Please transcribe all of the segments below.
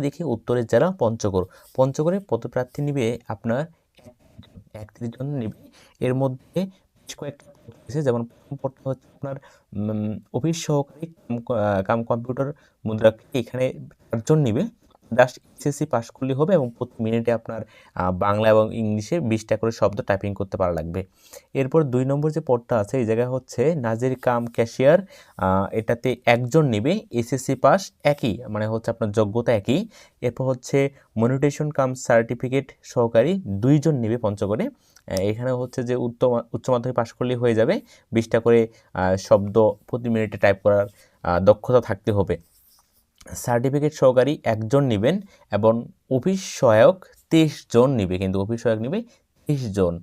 দেখি উত্তরের জেলা পঞ্চগড়। পঞ্চগড়ে পদপ্রার্থী নিবে আপনার 31 জন নিবে। এর মধ্যে বেশ কয়েকটা পদ রয়েছে, যেমন প্রথম পদটা হচ্ছে আপনার অফিস সহকারী কাম কম্পিউটার মুদ্রাক্ষী। এখানে 8 জন নিবে। জাস্ট এসএসসি পাস করলে হবে এবং প্রতি মিনিটে আপনার বাংলা এবং ইংলিশে 20টা করে শব্দ টাইপিং করতে পারা লাগবে। এরপর 2 নম্বর যে পদটা আছে এই জায়গায় হচ্ছে নাজির কাম ক্যাশিয়ার। এটাতে 1 জন নিবে, এসএসসি পাস, একই মানে হচ্ছে আপনার যোগ্যতা একই। এরপর হচ্ছে মনিটেশন কাম সার্টিফিকেট সহকারী 2 জন নিবে পঞ্চগড়ে। এখানে হচ্ছে যে উচ্চ মাধ্যমিক পাস করলেই হয়ে যাবে, 20টা করে শব্দ প্রতি মিনিটে টাইপ করার দক্ষতা থাকতে হবে। সার্টিফিকেট সহকারী 1 জন নেবেন এবং অফিস সহায়ক 23 জন নিবে, কিন্তু অফিস সহায়ক নিবে 23 জন।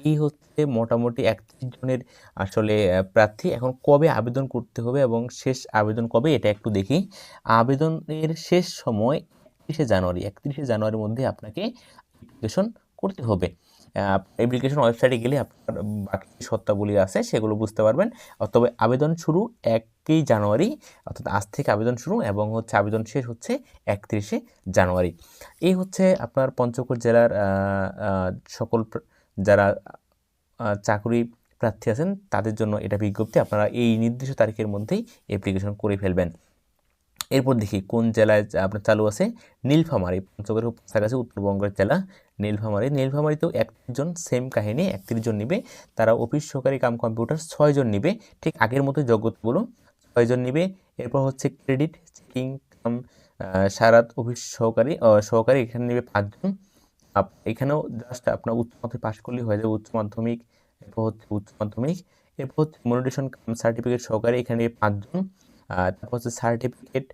এই হচ্ছে মোটামুটি 31 জনের আসলে প্রার্থী। এখন কবে আবেদন করতে হবে এবং শেষ আবেদন কবে এটা একটু দেখি। আবেদনের শেষ সময় 31শে জানুয়ারির মধ্যে আপনাকে অ্যাপ্লিকেশন করতে হবে। অ্যাপ্লিকেশন ওয়েবসাইটে গেলে আপনার বাকি শর্তাবলী আছে সেগুলো বুঝতে পারবেন। তবে আবেদন শুরু 1 জানুয়ারি, অর্থাৎ আজ থেকে আবেদন শুরু, এবং হচ্ছে আবেদন শেষ হচ্ছে 31শে জানুয়ারি। এই হচ্ছে আপনার পঞ্চগড় জেলার সকল যারা চাকরি প্রার্থী আছেন তাদের জন্য এটা বিজ্ঞপ্তি। আপনারা এই নির্দিষ্ট তারিখের মধ্যেই অ্যাপ্লিকেশন করে ফেলবেন। এরপর দেখি কোন জেলায় আপনার চালু আছে। নীলফামারী, পঞ্চগড়ের কাছাকাছি উত্তরবঙ্গের জেলা নীলফামারীতেও 31 জন, সেম কাহিনী, 31 জন নিবে। তারা অফিস সহকারী কাম কম্পিউটার 6 জন নিবে, ঠিক আগের মতো যোগ্যতাগুলো 6 জন নিবে। এরপর হচ্ছে ক্রেডিট চেকিং কাম সারাত অফিস সহকারী এখানে নিবে 5 জন। এখানেও জাস্ট আপনার উচ্চ মাধ্যমিক পাশ করলেই হয়ে যাবে, উচ্চ মাধ্যমিক। এরপর হচ্ছে উচ্চ মাধ্যমিক। এরপর হচ্ছে মনিটেশন কাম সার্টিফিকেট সহকারী এখানে নিবে 5 জন। তারপর হচ্ছে সার্টিফিকেট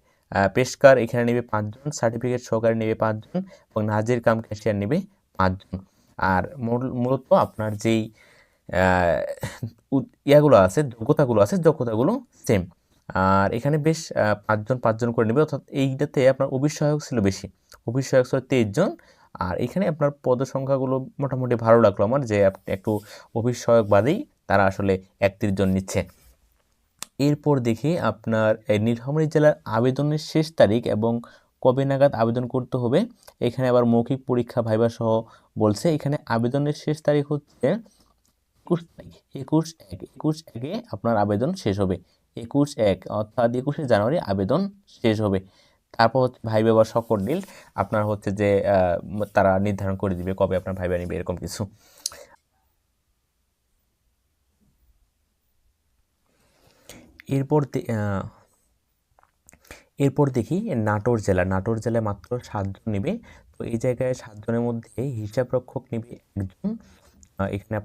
পেশকার এখানে নেবে 5 জন, সার্টিফিকেট সহকারী নেবে 5 জন, এবং নাজির কাম ক্যাশিয়ার নেবে 5 জন। আর মূলত আপনার যেই যোগ্যতাগুলো আছে যোগ্যতাগুলো সেম। আর এখানে বেশ 5 জন করে নেবে, অর্থাৎ এইটাতে আপনার অফিস সহায়ক ছিল বেশি, অফিস সহায়ক ছিল 23 জন। আর এখানে আপনার পদ সংখ্যাগুলো মোটামুটি ভালো লাগলো আমার, যে একটু অফিস সহায়ক বাদেই তারা আসলে 31 জন নিচ্ছে। এরপর দেখি আপনার নীলফামারী জেলার আবেদনের শেষ তারিখ এবং কবে নাগাদ আবেদন করতে হবে। এখানে আবার মৌখিক পরীক্ষা ভাইবা সহ বলছে। এখানে আবেদনের শেষ তারিখ হচ্ছে 21 তারিখ, 21/1 আপনার আবেদন শেষ হবে। 21/1 অর্থাৎ 21শে জানুয়ারি আবেদন শেষ হবে। তারপর হচ্ছে ভাইবা বা সকল ডিল আপনার হচ্ছে যে তারা নির্ধারণ করে দিবে কবে আপনার ভাইবা নিবে, এরকম কিছু। এরপর দেখি নাটোর জেলায় মাত্র 7 জন নেবে। তো এই জায়গায় 7 জনের মধ্যে হিসাবরক্ষক নেবে 1 জন। এখানে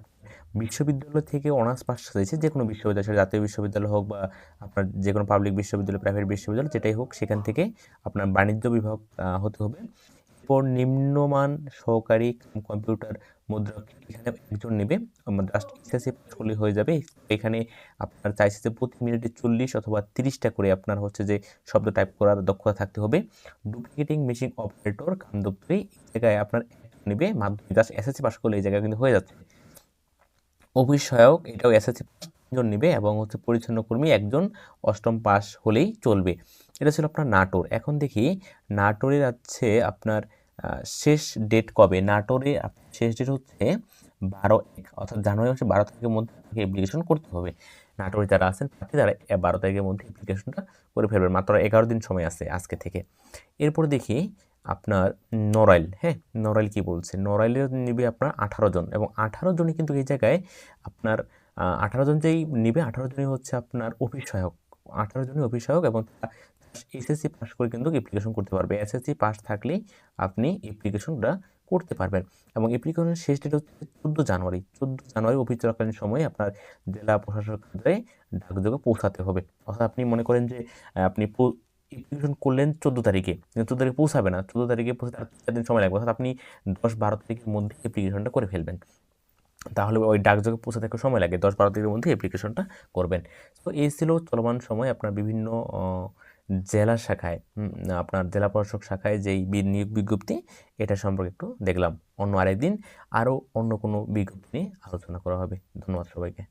বিশ্ববিদ্যালয় থেকে অনার্স পাস হয়েছে, যে কোনো বিশ্ববিদ্যালয়, সেটা জাতীয় বিশ্ববিদ্যালয় হোক বা আপনার যে কোনো পাবলিক বিশ্ববিদ্যালয়, প্রাইভেট বিশ্ববিদ্যালয়, যেটাই হোক, সেখান থেকে আপনার বাণিজ্য বিভাগ হতে হবে। এরপর নিম্নমান সহকারী কম্পিউটার মুদ্রাক্ষী এখানে 1 জন নেবে, জাস্ট এসএসসি পাস করলে হয়ে যাবে। এখানে আপনার চাইছে যে প্রতি মিনিটে 40 অথবা 30টা করে আপনার হচ্ছে যে শব্দ টাইপ করার দক্ষতা থাকতে হবে। ডুপ্লিকেটিং মেশিন অপারেটর কাম দপ্তরে এই জায়গায় আপনার 1 জন নেবে, মাধ্যমিক জাস্ট এসএসসি পাস করলে এই জায়গায় কিন্তু হয়ে যাচ্ছে। অফিস সহায়ক এটাও এসএসসি পাস 3 জন নেবে, এবং হচ্ছে পরিচ্ছন্ন কর্মী 1 জন 8ম পাস হলেই চলবে। এটা ছিল আপনার নাটোর। এখন দেখি নাটোরের আছে আপনার শেষ ডেট কবে। নাটোরে শেষ ডেট হচ্ছে 12/1, অর্থাৎ জানুয়ারি মাসের 12 তারিখের মধ্যে আপনাকে অ্যাপ্লিকেশন করতে হবে। নাটোরে যারা আছেন প্রার্থী তারা 12 তারিখের মধ্যে অ্যাপ্লিকেশনটা করে ফেলবেন, মাত্র 11 দিন সময় আছে আজকে থেকে। এরপর দেখি আপনার নড়াইল। হ্যাঁ, নড়াইল কি বলছে, নড়াইলের নিবে আপনার 18 জন, এবং 18 জনই কিন্তু এই জায়গায় আপনার 18 জন যেই নিবে 18 জনই হচ্ছে আপনার অফিস সহায়ক, 18 জনই অফিস সহায়ক, এবং এসএসসি পাস করে কিন্তু অ্যাপ্লিকেশন করতে পারবে। এসএসসি পাস থাকলেই আপনি অ্যাপ্লিকেশনটা করতে পারবেন। এবং অ্যাপ্লিকেশনের শেষ ডেট হচ্ছে 14 জানুয়ারি অফিস চলাকালীন সময়ে আপনার জেলা প্রশাসক কার্যালয়ে ডাকযোগে পৌঁছাতে হবে। অর্থাৎ আপনি মনে করেন যে আপনি অ্যাপ্লিকেশন করলেন 14 তারিখে, কিন্তু 14 তারিখে পৌঁছাবে না, 14 তারিখে পৌঁছাতে আর 4 দিন সময় লাগবে, অর্থাৎ আপনি 10-12 তারিখের মধ্যে অ্যাপ্লিকেশনটা করে ফেলবেন। তাহলে ওই ডাকযোগে পৌঁছাতে একটু সময় লাগে, 10-12 তারিখের মধ্যে অ্যাপ্লিকেশনটা করবেন। তো এই ছিল চলমান সময় আপনার বিভিন্ন জেলা শাখায়, আপনার জেলা প্রশাসক শাখায় যেই নিয়োগ বিজ্ঞপ্তি, এটা সম্পর্কে একটু দেখলাম। অন্য আরেকদিন আরও অন্য কোনো বিজ্ঞপ্তি নিয়ে আলোচনা করা হবে। ধন্যবাদ সবাইকে।